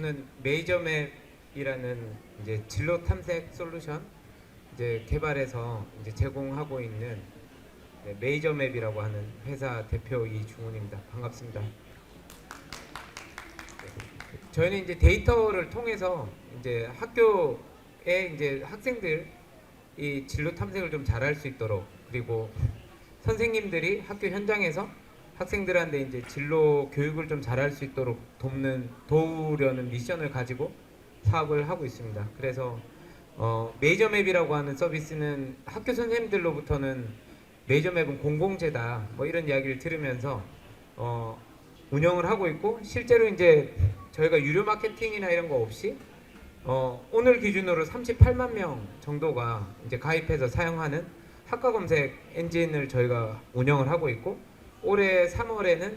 저는 메이저맵이라는 이제 진로 탐색 솔루션 이제 개발해서 이제 제공하고 있는 메이저맵이라고 하는 회사 대표 이중훈입니다. 반갑습니다. 저희는 이제 데이터를 통해서 이제 학교에 이제 학생들 이 진로 탐색을 좀 잘할 수 있도록, 그리고 선생님들이 학교 현장에서 학생들한테 이제 진로 교육을 좀 잘할 수 있도록 도우려는 미션을 가지고 사업을 하고 있습니다. 그래서 메이저맵이라고 하는 서비스는 학교 선생님들로부터는 메이저맵은 공공재다 뭐 이런 이야기를 들으면서 운영을 하고 있고, 실제로 이제 저희가 유료 마케팅이나 이런 거 없이 오늘 기준으로 38만 명 정도가 이제 가입해서 사용하는 학과 검색 엔진을 저희가 운영을 하고 있고, 올해 3월에는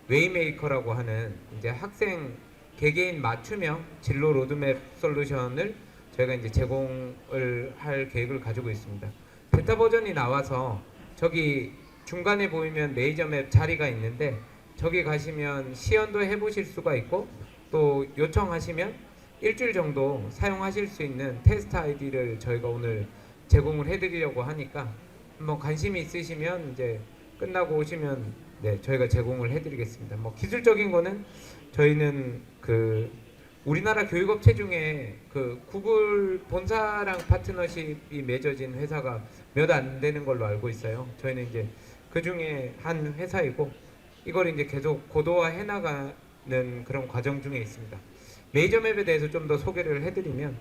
웨이메이커라고 하는 이제 학생 개개인 맞춤형 진로 로드맵 솔루션을 저희가 이제 제공을 할 계획을 가지고 있습니다. 베타 버전이 나와서 저기 중간에 보이면 메이저맵 자리가 있는데 저기 가시면 시연도 해보실 수가 있고, 또 요청하시면 일주일 정도 사용하실 수 있는 테스트 아이디를 저희가 오늘 제공을 해드리려고 하니까 한번 관심이 있으시면 이제 끝나고 오시면 저희가 제공을 해드리겠습니다. 뭐 기술적인 거는 저희는 그 우리나라 교육업체 중에 그 구글 본사랑 파트너십이 맺어진 회사가 몇 안 되는 걸로 알고 있어요. 저희는 이제 그 중에 한 회사이고, 이걸 이제 계속 고도화해 나가는 그런 과정 중에 있습니다. 메이저맵에 대해서 좀 더 소개를 해드리면,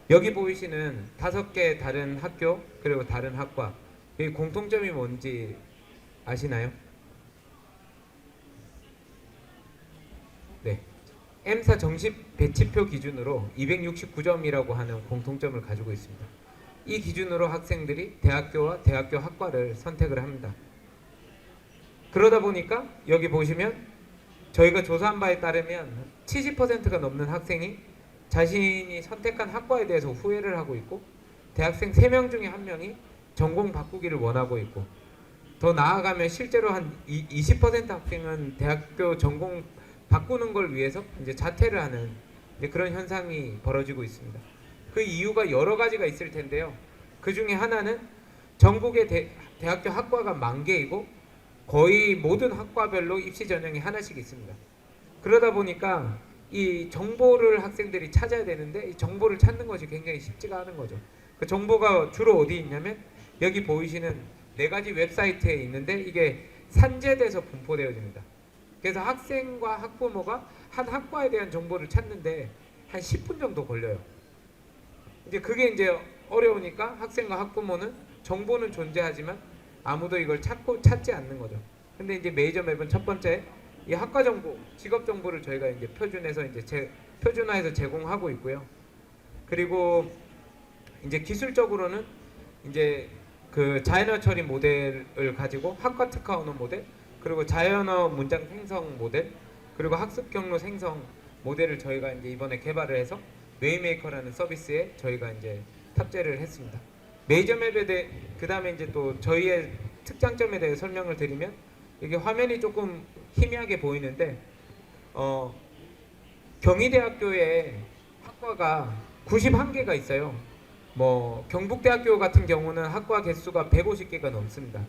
여기 보이시는 5개 다른 학교 그리고 다른 학과, 이 공통점이 뭔지 아시나요? 네, M사 정식 배치표 기준으로 269점이라고 하는 공통점을 가지고 있습니다. 이 기준으로 학생들이 대학교와 대학교 학과를 선택을 합니다. 그러다 보니까 여기 보시면 저희가 조사한 바에 따르면 70%가 넘는 학생이 자신이 선택한 학과에 대해서 후회를 하고 있고, 대학생 3명 중에 1명이 전공 바꾸기를 원하고 있고, 더 나아가면 실제로 한 20% 학생은 대학교 전공 바꾸는 걸 위해서 이제 자퇴를 하는 이제 그런 현상이 벌어지고 있습니다. 그 이유가 여러 가지가 있을 텐데요. 그 중에 하나는 전국의 대학교 학과가 10,000개이고 거의 모든 학과별로 입시 전형이 하나씩 있습니다. 그러다 보니까 이 정보를 학생들이 찾아야 되는데 이 정보를 찾는 것이 굉장히 쉽지가 않은 거죠. 그 정보가 주로 어디 있냐면 여기 보이시는 4가지 웹사이트에 있는데 이게 산재돼서 분포되어집니다. 그래서 학생과 학부모가 한 학과에 대한 정보를 찾는데 한 10분 정도 걸려요. 이제 그게 이제 어려우니까 학생과 학부모는 정보는 존재하지만 아무도 이걸 찾지 않는 거죠. 근데 이제 메이저맵은 첫 번째 이 학과 정보, 직업 정보를 저희가 이제 표준화해서 제공하고 있고요. 그리고 이제 기술적으로는 이제 그 자연어 처리 모델을 가지고 학과 특화 언어 모델, 그리고 자연어 문장 생성 모델, 그리고 학습 경로 생성 모델을 저희가 이제 이번에 개발을 해서 웨이메이커라는 서비스에 저희가 이제 탑재를 했습니다. 메이저맵에 대해 그다음에 이제 또 저희의 특장점에 대해 설명을 드리면, 이게 화면이 조금 희미하게 보이는데 경희대학교에 학과가 91개가 있어요. 뭐 경북대학교 같은 경우는 학과 개수가 150개가 넘습니다.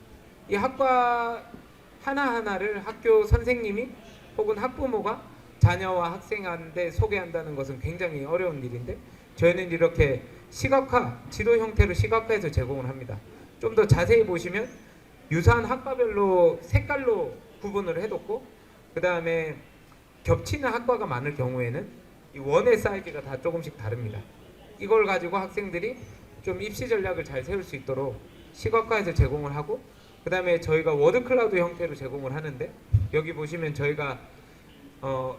이 학과 하나하나를 학교 선생님이 혹은 학부모가 자녀와 학생한테 소개한다는 것은 굉장히 어려운 일인데, 저희는 이렇게 시각화, 지도 형태로 시각화해서 제공을 합니다. 좀 더 자세히 보시면 유사한 학과별로 색깔로 구분을 해뒀고, 그 다음에 겹치는 학과가 많을 경우에는 이 원의 사이즈가 다 조금씩 다릅니다. 이걸 가지고 학생들이 좀 입시 전략을 잘 세울 수 있도록 시각화해서 제공을 하고, 그 다음에 저희가 워드 클라우드 형태로 제공을 하는데, 여기 보시면 저희가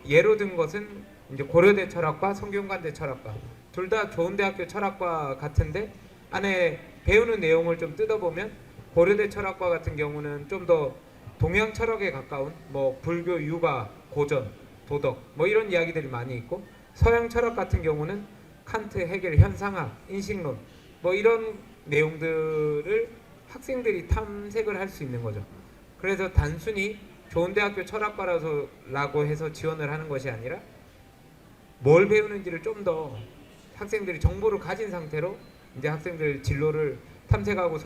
예로 든 것은 이제 고려대 철학과 성균관대 철학과 둘 다 좋은 대학교 철학과 같은데, 안에 배우는 내용을 좀 뜯어보면 고려대 철학과 같은 경우는 좀 더 동양 철학에 가까운 뭐 불교, 유가, 고전, 도덕 뭐 이런 이야기들이 많이 있고, 서양 철학 같은 경우는 칸트, 헤겔, 현상학, 인식론 뭐 이런 내용들을 학생들이 탐색을 할 수 있는 거죠. 그래서 단순히 좋은 대학교 철학과라고 해서 지원을 하는 것이 아니라 뭘 배우는지를 좀 더 학생들이 정보를 가진 상태로 이제 학생들 진로를 탐색하고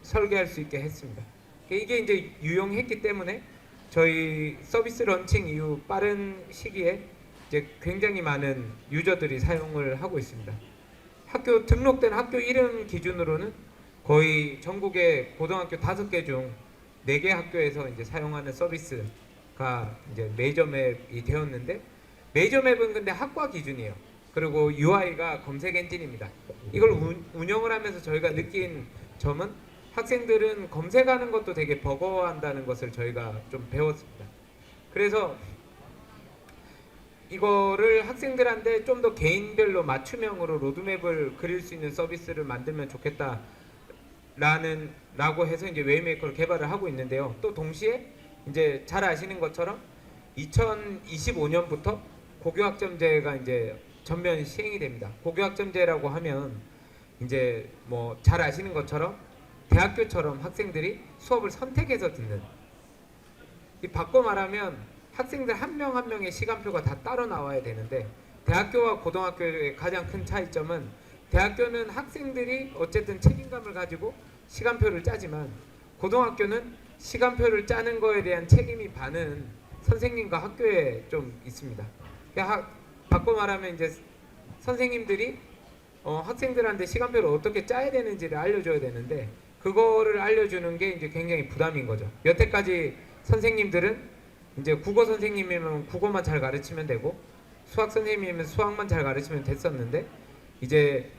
설계할 수 있게 했습니다. 이게 이제 유용했기 때문에 저희 서비스 런칭 이후 빠른 시기에 이제 굉장히 많은 유저들이 사용을 하고 있습니다. 학교 등록된 학교 이름 기준으로는 거의 전국의 고등학교 5개 중 4개 학교에서 이제 사용하는 서비스가 이제 메이저맵이 되었는데, 메이저맵은 근데 학과 기준이에요. 그리고 UI가 검색 엔진입니다. 이걸 운영을 하면서 저희가 느낀 점은 학생들은 검색하는 것도 되게 버거워한다는 것을 저희가 좀 배웠습니다. 그래서 이거를 학생들한테 좀 더 개인별로 맞춤형으로 로드맵을 그릴 수 있는 서비스를 만들면 좋겠다 라고 해서 이제 웨이메이커를 개발을 하고 있는데요. 또 동시에 이제 잘 아시는 것처럼 2025년부터 고교학점제가 이제 전면 시행이 됩니다. 고교학점제라고 하면 이제 뭐 잘 아시는 것처럼 대학교처럼 학생들이 수업을 선택해서 듣는, 이 바꿔 말하면 학생들 한 명 한 명의 시간표가 다 따로 나와야 되는데, 대학교와 고등학교의 가장 큰 차이점은 대학교는 학생들이 어쨌든 책임감을 가지고 시간표를 짜지만 고등학교는 시간표를 짜는 거에 대한 책임이 반은 선생님과 학교에 좀 있습니다. 바꿔 말하면 이제 선생님들이 학생들한테 시간표를 어떻게 짜야 되는지를 알려줘야 되는데, 그거를 알려주는 게 이제 굉장히 부담인 거죠. 여태까지 선생님들은 이제 국어 선생님이면 국어만 잘 가르치면 되고, 수학 선생님이면 수학만 잘 가르치면 됐었는데, 이제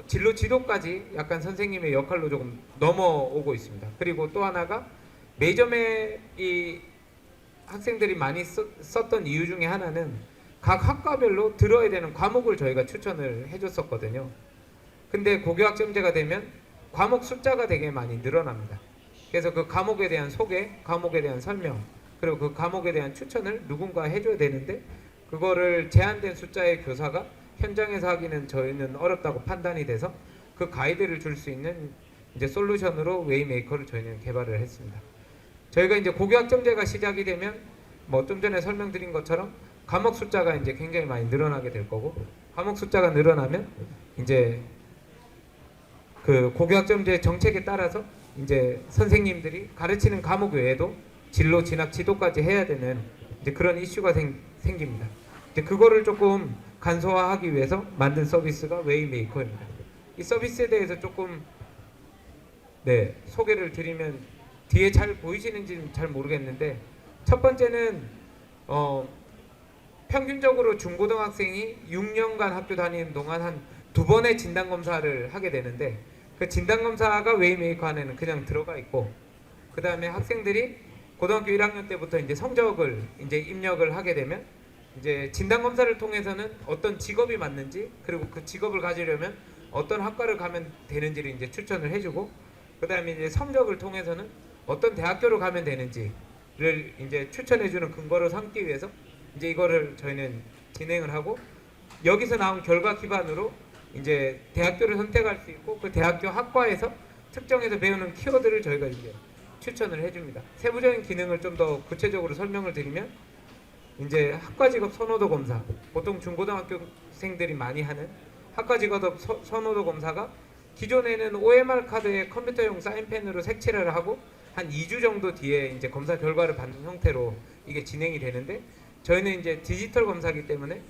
진로 지도까지 약간 선생님의 역할로 조금 넘어오고 있습니다. 그리고 또 하나가 메이저맵이 학생들이 많이 썼던 이유 중에 하나는 각 학과별로 들어야 되는 과목을 저희가 추천을 해줬었거든요. 근데 고교학점제가 되면 과목 숫자가 되게 많이 늘어납니다. 그래서 그 과목에 대한 소개, 과목에 대한 설명, 그리고 그 과목에 대한 추천을 누군가 해줘야 되는데, 그거를 제한된 숫자의 교사가 현장에서 하기는 저희는 어렵다고 판단이 돼서 그 가이드를 줄 수 있는 이제 솔루션으로 웨이메이커를 저희는 개발을 했습니다. 저희가 이제 고교학점제가 시작이 되면 뭐 좀 전에 설명드린 것처럼 과목 숫자가 이제 굉장히 많이 늘어나게 될 거고, 과목 숫자가 늘어나면 이제 그 고교학점제 정책에 따라서 이제 선생님들이 가르치는 과목 외에도 진로 진학 지도까지 해야 되는 이제 그런 이슈가 생깁니다. 이제 그거를 조금 간소화하기 위해서 만든 서비스가 웨이메이커입니다. 이 서비스에 대해서 조금 소개를 드리면, 뒤에 잘 보이시는지는 잘 모르겠는데, 첫 번째는 평균적으로 중고등학생이 6년간 학교 다니는 동안 한 2번의 진단검사를 하게 되는데, 그 진단검사가 웨이메이커 안에는 그냥 들어가 있고, 그 다음에 학생들이 고등학교 1학년 때부터 이제 성적을 이제 입력을 하게 되면 이제 진단검사를 통해서는 어떤 직업이 맞는지, 그리고 그 직업을 가지려면 어떤 학과를 가면 되는지를 이제 추천을 해주고, 그 다음에 이제 성적을 통해서는 어떤 대학교로 가면 되는지를 이제 추천해주는 근거로 삼기 위해서 이제 이거를 저희는 진행을 하고, 여기서 나온 결과 기반으로 이제 대학교를 선택할 수 있고, 그 대학교 학과에서 특정해서 배우는 키워드를 저희가 이제 추천을 해줍니다. 세부적인 기능을 좀 더 구체적으로 설명을 드리면, 이제 학과 직업 선호도 검사, 보통 중고등학교생들이 많이 하는 학과 직업 선호도 검사가 기존에는 OMR 카드에 컴퓨터용 사인펜으로 색칠을 하고 한 2주 정도 뒤에 이제 검사 결과를 받는 형태로 이게 진행이 되는데, 저희는 이제 디지털 검사이기 때문에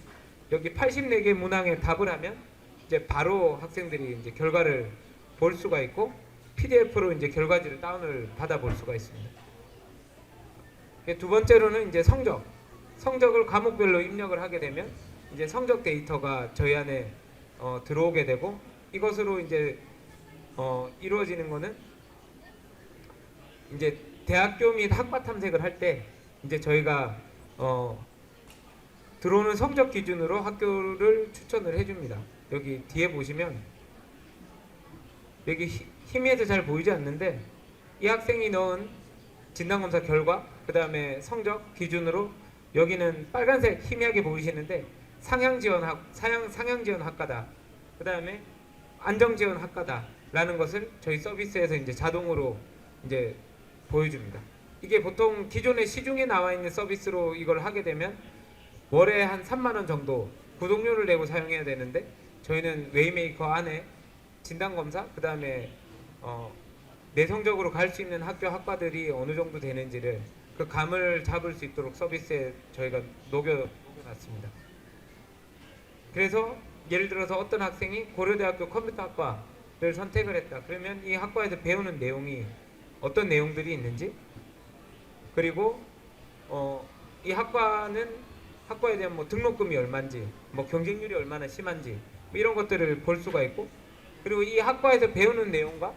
여기 84개 문항에 답을 하면 이제 바로 학생들이 이제 결과를 볼 수가 있고, PDF로 이제 결과지를 다운을 받아 볼 수가 있습니다. 두 번째로는 이제 성적을 과목별로 입력을 하게 되면 이제 성적 데이터가 저희 안에 들어오게 되고, 이것으로 이제 이루어지는 거는 이제 대학교 및 학과 탐색을 할 때 이제 저희가 들어오는 성적 기준으로 학교를 추천을 해줍니다. 여기 뒤에 보시면 여기 희미해서 잘 보이지 않는데, 이 학생이 넣은 진단검사 결과, 그 다음에 성적 기준으로 여기는 빨간색 희미하게 보이시는데 상향 지원 학과다, 그 다음에 안정 지원 학과다 라는 것을 저희 서비스에서 이제 자동으로 이제 보여줍니다. 이게 보통 기존의 시중에 나와 있는 서비스로 이걸 하게 되면 월에 한 3만 원 정도 구독료를 내고 사용해야 되는데 저희는 웨이메이커 안에 진단검사 그다음에 내성적으로 갈 수 있는 학교 학과들이 어느 정도 되는지를 그 감을 잡을 수 있도록 서비스에 저희가 녹여놨습니다. 그래서 예를 들어서 어떤 학생이 고려대학교 컴퓨터학과를 선택을 했다. 그러면 이 학과에서 배우는 내용이 어떤 내용들이 있는지, 그리고 이 학과에 대한 뭐 등록금이 얼마인지, 뭐 경쟁률이 얼마나 심한지 뭐 이런 것들을 볼 수가 있고, 그리고 이 학과에서 배우는 내용과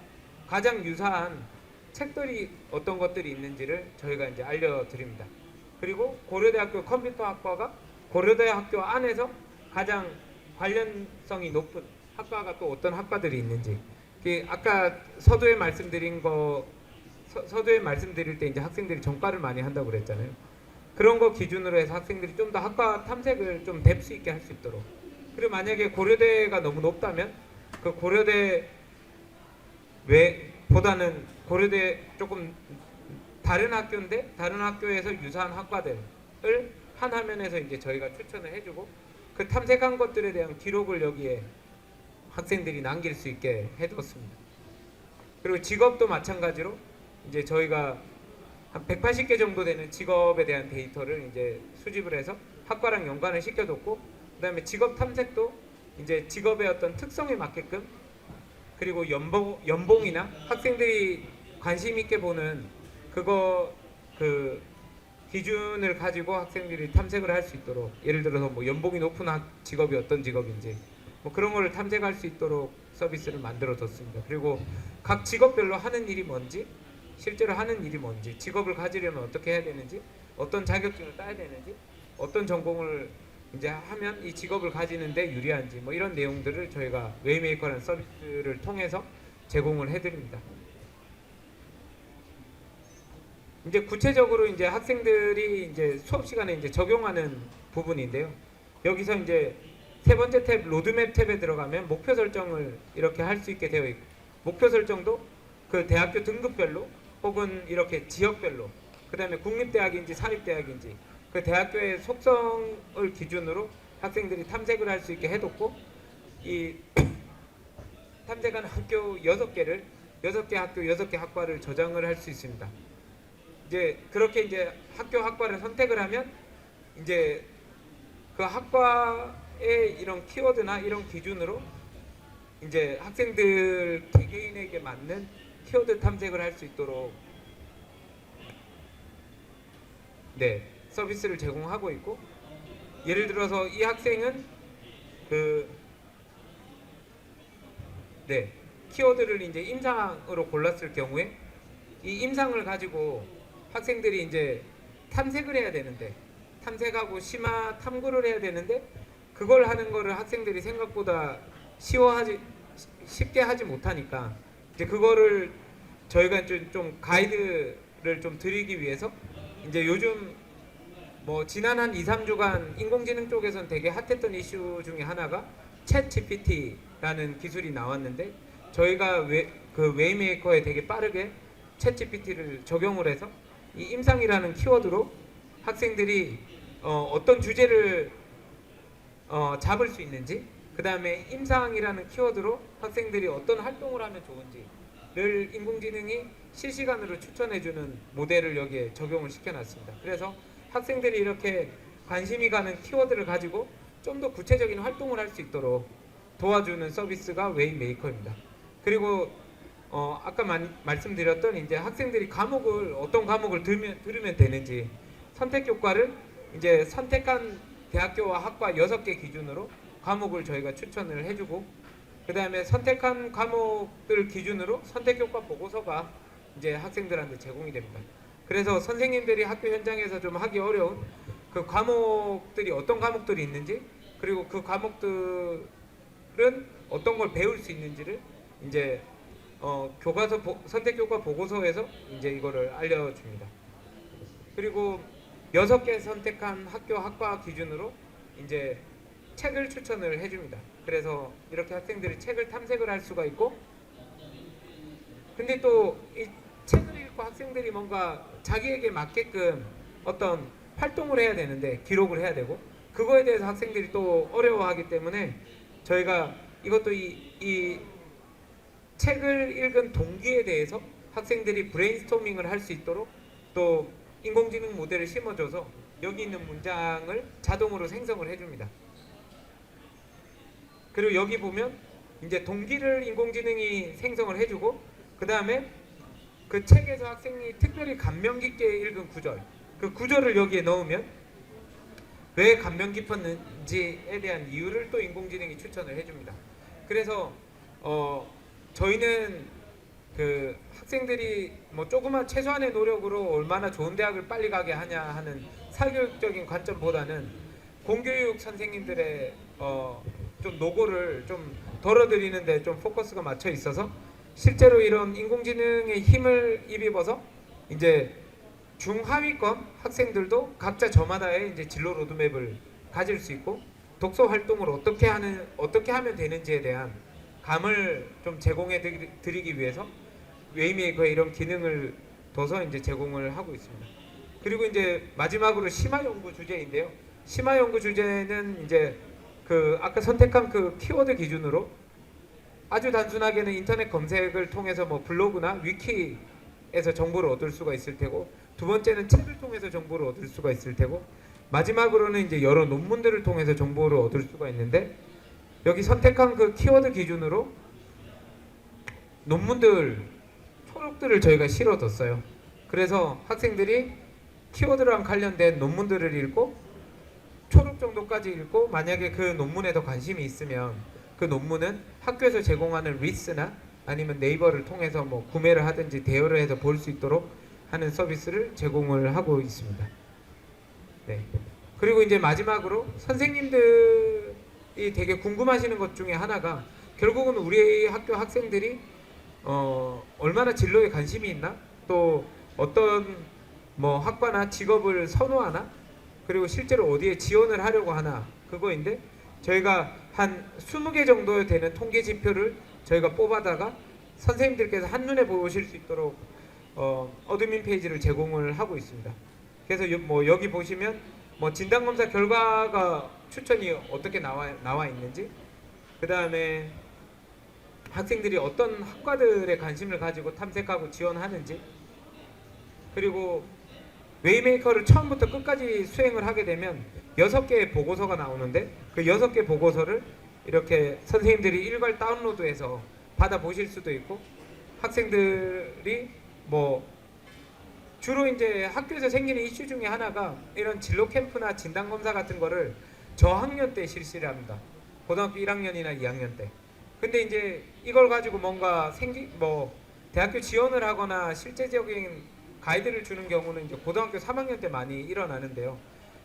가장 유사한 책들이 어떤 것들이 있는지를 저희가 이제 알려드립니다. 그리고 고려대학교 컴퓨터학과가 고려대학교 안에서 가장 관련성이 높은 학과가 또 어떤 학과들이 있는지, 아까 서두에 말씀드릴 때 이제 학생들이 전과를 많이 한다고 그랬잖아요. 그런 거 기준으로 해서 학생들이 좀 더 학과 탐색을 좀 뎁스 있게 할 수 있도록. 그리고 만약에 고려대가 너무 높다면 그 고려대 외보다는 고려대 조금 다른 학교인데 다른 학교에서 유사한 학과들을 한 화면에서 이제 저희가 추천을 해주고, 그 탐색한 것들에 대한 기록을 여기에 학생들이 남길 수 있게 해뒀습니다. 그리고 직업도 마찬가지로 이제 저희가 한 180개 정도 되는 직업에 대한 데이터를 이제 수집을 해서 학과랑 연관을 시켜뒀고, 그다음에 직업 탐색도 이제 직업의 어떤 특성에 맞게끔, 그리고 연봉이나 학생들이 관심 있게 보는 그 기준을 가지고 학생들이 탐색을 할 수 있도록, 예를 들어서 뭐 연봉이 높은 직업이 어떤 직업인지 뭐 그런 거를 탐색할 수 있도록 서비스를 만들어 뒀습니다. 그리고 각 직업별로 하는 일이 뭔지, 실제로 하는 일이 뭔지, 직업을 가지려면 어떻게 해야 되는지, 어떤 자격증을 따야 되는지, 어떤 전공을 이제 하면 이 직업을 가지는데 유리한지 뭐 이런 내용들을 저희가 웨이메이커라는 서비스를 통해서 제공을 해드립니다. 이제 구체적으로 이제 학생들이 이제 수업 시간에 이제 적용하는 부분인데요. 여기서 이제 세 번째 탭 로드맵 탭에 들어가면 목표 설정을 이렇게 할 수 있게 되어 있고, 목표 설정도 그 대학교 등급별로 혹은 이렇게 지역별로, 그 다음에 국립대학인지 사립대학인지 그 대학교의 속성을 기준으로 학생들이 탐색을 할 수 있게 해뒀고, 이 탐색한 학교 6개 학교 6개 학과를 저장을 할 수 있습니다. 이제 그렇게 이제 학과를 선택을 하면 이제 그 학과의 이런 키워드나 이런 기준으로 이제 학생들 개개인에게 맞는 키워드 탐색을 할 수 있도록 서비스를 제공하고 있고, 예를 들어서 이 학생은 키워드를 이제 임상으로 골랐을 경우에 이 임상을 가지고 학생들이 이제 탐색을 해야 되는데, 탐색하고 심화 탐구를 해야 되는데, 그걸 하는 거를 학생들이 생각보다 쉽게 하지 못하니까 이제 그거를 저희가 좀 가이드를 좀 드리기 위해서 이제 요즘 뭐 지난 한 2, 3주간 인공지능 쪽에서는 되게 핫했던 이슈 중에 하나가 챗 GPT라는 기술이 나왔는데, 저희가 그 웨이메이커에 되게 빠르게 챗 GPT를 적용을 해서 이 임상이라는 키워드로 학생들이 어떤 주제를 잡을 수 있는지, 그 다음에 임상이라는 키워드로 학생들이 어떤 활동을 하면 좋은지를 인공지능이 실시간으로 추천해주는 모델을 여기에 적용을 시켜놨습니다. 그래서 학생들이 이렇게 관심이 가는 키워드를 가지고 좀 더 구체적인 활동을 할 수 있도록 도와주는 서비스가 웨이메이커입니다. 그리고 아까 말씀드렸던 이제 학생들이 어떤 과목을 들으면 되는지, 선택 효과를 이제 선택한 대학교와 학과 6개 기준으로 과목을 저희가 추천을 해주고, 그 다음에 선택한 과목들 기준으로 선택 효과 보고서가 이제 학생들한테 제공이 됩니다. 그래서 선생님들이 학교 현장에서 좀 하기 어려운 그 과목들이 어떤 과목들이 있는지, 그리고 그 과목들은 어떤 걸 배울 수 있는지를 이제 교과서 선택 효과 보고서에서 이제 이거를 알려줍니다. 그리고 6개 선택한 학과 기준으로 이제 책을 추천을 해줍니다. 그래서 이렇게 학생들이 책을 탐색을 할 수가 있고, 근데 또 이 책을 읽고 학생들이 뭔가 자기에게 맞게끔 어떤 활동을 해야 되는데, 기록을 해야 되고, 그거에 대해서 학생들이 또 어려워하기 때문에 저희가 이것도 이 책을 읽은 동기에 대해서 학생들이 브레인스토밍을 할 수 있도록 또 인공지능 모델을 심어줘서 여기 있는 문장을 자동으로 생성을 해줍니다. 그리고 여기 보면 이제 동기를 인공지능이 생성을 해주고 그 다음에 그 책에서 학생이 특별히 감명 깊게 읽은 구절, 그 구절을 여기에 넣으면 왜 감명 깊었는지에 대한 이유를 또 인공지능이 추천을 해줍니다. 그래서 저희는 그 학생들이 뭐 조그만 최소한의 노력으로 얼마나 좋은 대학을 빨리 가게 하냐 하는 사교육적인 관점보다는 공교육 선생님들의 좀 노고를 좀 덜어드리는데 좀 포커스가 맞춰 있어서 실제로 이런 인공지능의 힘을 입어서 이제 중하위권 학생들도 각자 저마다의 이제 진로 로드맵을 가질 수 있고 독서 활동을 어떻게 하면 되는지에 대한 감을 좀 제공해 드리기 위해서 웨이메이커의 이런 기능을 둬서 이제 제공을 하고 있습니다. 그리고 이제 마지막으로 심화 연구 주제인데요. 심화 연구 주제는 이제 그 아까 선택한 그 키워드 기준으로 아주 단순하게는 인터넷 검색을 통해서 뭐 블로그나 위키에서 정보를 얻을 수가 있을 테고, 두 번째는 책을 통해서 정보를 얻을 수가 있을 테고, 마지막으로는 이제 여러 논문들을 통해서 정보를 얻을 수가 있는데, 여기 선택한 그 키워드 기준으로 논문들 초록들을 저희가 실어뒀어요. 그래서 학생들이 키워드랑 관련된 논문들을 읽고 초록 정도까지 읽고, 만약에 그 논문에 더 관심이 있으면 그 논문은 학교에서 제공하는 리스나 아니면 네이버를 통해서 뭐 구매를 하든지 대여를 해서 볼 수 있도록 하는 서비스를 제공을 하고 있습니다. 네. 그리고 이제 마지막으로 선생님들이 되게 궁금하시는 것 중에 하나가, 결국은 우리 학교 학생들이 얼마나 진로에 관심이 있나, 또 어떤 뭐 학과나 직업을 선호하나, 그리고 실제로 어디에 지원을 하려고 하나, 그거인데 저희가 한 20개 정도 되는 통계 지표를 저희가 뽑아다가 선생님들께서 한눈에 보실 수 있도록 어드민 페이지를 제공을 하고 있습니다. 그래서 뭐 여기 보시면 뭐 진단검사 결과가 추천이 어떻게 나와 있는지, 그 다음에 학생들이 어떤 학과들에 관심을 가지고 탐색하고 지원하는지, 그리고 웨이메이커를 처음부터 끝까지 수행을 하게 되면 6개의 보고서가 나오는데, 그 6개 보고서를 이렇게 선생님들이 일괄 다운로드해서 받아 보실 수도 있고, 학생들이 뭐 주로 이제 학교에서 생기는 이슈 중에 하나가 이런 진로 캠프나 진단 검사 같은 거를 저학년 때 실시를 합니다. 고등학교 1학년이나 2학년 때. 근데 이제 이걸 가지고 뭔가 뭐 대학교 지원을 하거나 실제적인 가이드를 주는 경우는 이제 고등학교 3학년 때 많이 일어나는데요.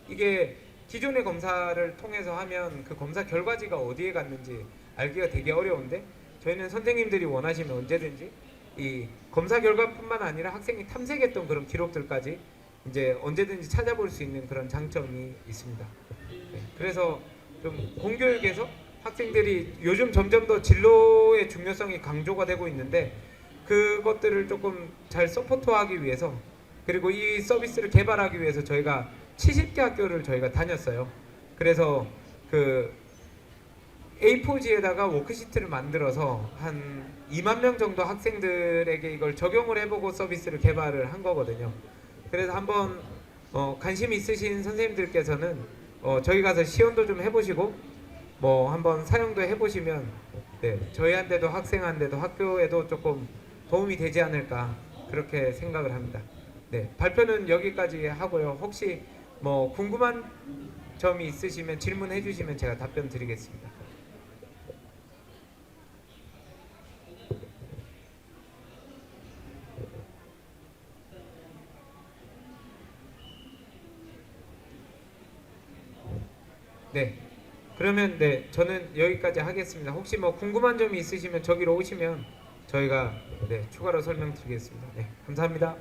이게 기존의 검사를 통해서 하면 그 검사 결과지가 어디에 갔는지 알기가 되게 어려운데, 저희는 선생님들이 원하시면 언제든지 이 검사 결과뿐만 아니라 학생이 탐색했던 그런 기록들까지 이제 언제든지 찾아볼 수 있는 그런 장점이 있습니다. 네, 그래서 좀 공교육에서 학생들이 요즘 점점 더 진로의 중요성이 강조가 되고 있는데, 그것들을 조금 잘 서포트하기 위해서, 그리고 이 서비스를 개발하기 위해서 저희가 70개 학교를 저희가 다녔어요. 그래서 그 A4지에다가 워크시트를 만들어서 한 2만 명 정도 학생들에게 이걸 적용을 해보고 서비스를 개발을 한 거거든요. 그래서 한번 관심 있으신 선생님들께서는 저희 가서 시연도 좀 해보시고 뭐 한번 사용도 해보시면, 네, 저희한테도 학생한테도 학교에도 조금 도움이 되지 않을까, 그렇게 생각을 합니다. 네, 발표는 여기까지 하고요. 혹시 뭐 궁금한 점이 있으시면 질문해 주시면 제가 답변 드리겠습니다. 네, 그러면 네, 저는 여기까지 하겠습니다. 혹시 뭐 궁금한 점이 있으시면 저기로 오시면 저희가 네, 추가로 설명드리겠습니다. 네, 감사합니다.